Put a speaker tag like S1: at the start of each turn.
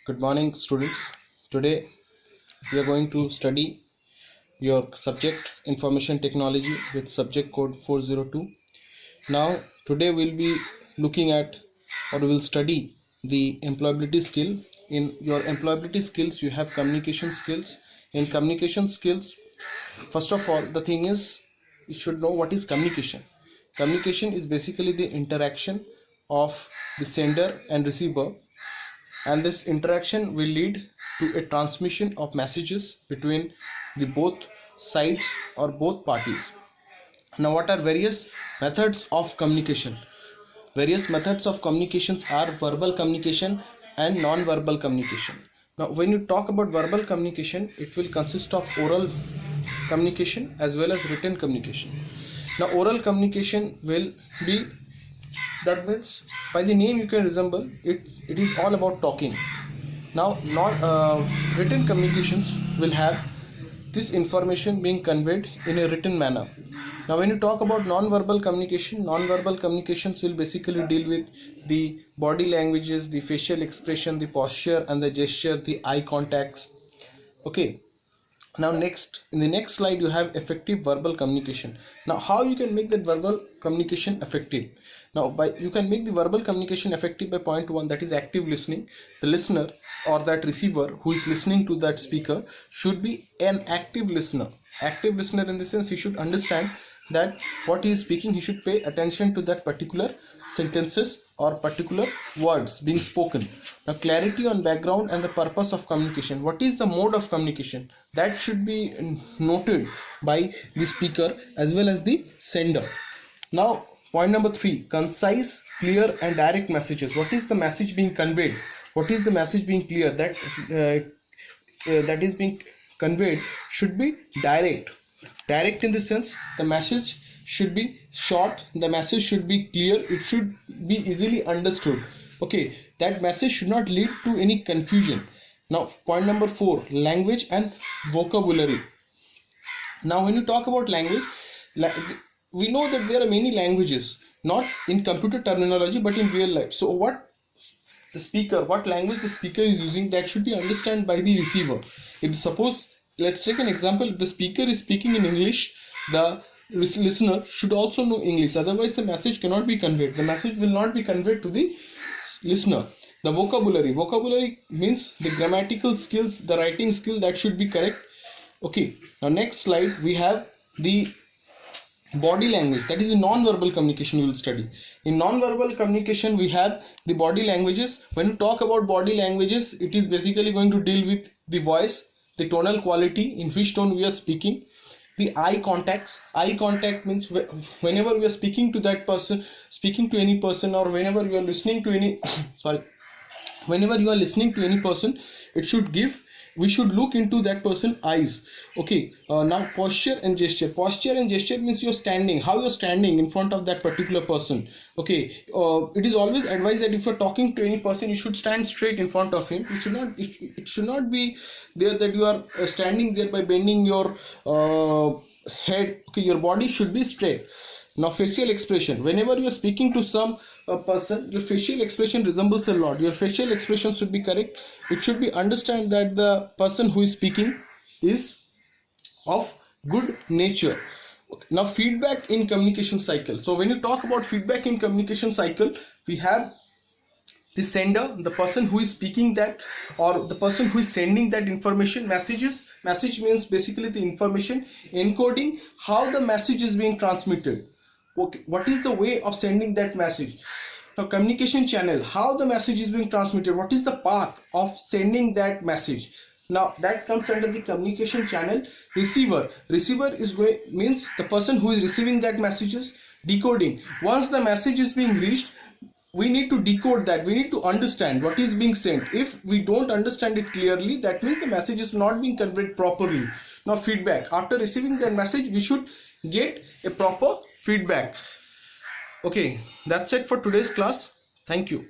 S1: Good morning, students. Today we are going to study your subject Information Technology with subject code 402. Now, today we'll be looking at or we'll study the employability skill. In your employability skills, you have communication skills. In communication skills, first of all, the thing is you should know what is communication. Communication is basically the interaction of the sender and receiver, and this interaction will lead to a transmission of messages between the both sides or both parties. Now, what are various methods of communication? Various methods of communications are verbal communication and non-verbal communication. Now, when you talk about verbal communication, it will consist of oral communication as well as written communication. Now, oral communication will be, that means by the name you can resemble it, it is all about talking. Now, written communications will have this information being conveyed in a written manner. Now, when you talk about non-verbal communications will basically deal with the body languages, the facial expression, the posture and the gesture, the eye contacts. Okay. Now, in the next slide, you have effective verbal communication. Now, how you can make that verbal communication effective? Now, you can make the verbal communication effective by point one, that is active listening. The listener or that receiver who is listening to that speaker should be an active listener. Active listener in the sense he should understand that what he is speaking, he should pay attention to that particular sentences or particular words being spoken. Now, clarity on background and the purpose of communication. What is the mode of communication? That should be noted by the speaker as well as the sender. Now, point number 3, concise, clear and direct messages. What is the message being conveyed? What is the message being clear? That is being conveyed should be direct. Direct in the sense the message should be short, the message should be clear, it should be easily understood. Okay, that message should not lead to any confusion. Now, point number 4, language and vocabulary. Now, when you talk about language, we know that there are many languages, not in computer terminology but in real life. So what language the speaker is using, that should be understood by the receiver. If suppose, let's take an example, if the speaker is speaking in English, the listener should also know English, otherwise the message cannot be conveyed. The message will not be conveyed to the listener. The vocabulary means the grammatical skills, the writing skill, that should be correct. Okay, now next slide we have the body language, that is the non-verbal communication we will study. In non-verbal communication we have the body languages. When you talk about body languages, it is basically going to deal with the voice, the tonal quality, in which tone we are speaking, the eye contacts. Eye contact means whenever we are speaking to that person, speaking to any person, or whenever you are listening to any whenever you are listening to any person, we should look into that person's eyes. Okay, now posture and gesture. Posture and gesture means you're standing, how you're standing in front of that particular person. Okay, it is always advised that if you're talking to any person, you should stand straight in front of him. It should not be there that you are standing there by bending your head. Okay, your body should be straight. Now, facial expression. Whenever you are speaking to some person, your facial expression resembles a lot. Your facial expression should be correct. It should be understand that the person who is speaking is of good nature. Okay. Now, feedback in communication cycle. So, when you talk about feedback in communication cycle, we have the sender, the person who is speaking that, or the person who is sending that information, message means basically the information, encoding how the message is being transmitted. Okay, what is the way of sending that message? Now, communication channel, how the message is being transmitted, what is the path of sending that message? Now, that comes under the communication channel. Receiver means the person who is receiving that messages. Decoding, once the message is being reached, we need to decode that, we need to understand what is being sent. If we don't understand it clearly, that means the message is not being conveyed properly. Now, feedback, after receiving that message, we should get a proper feedback. Okay, that's it for today's class. Thank you.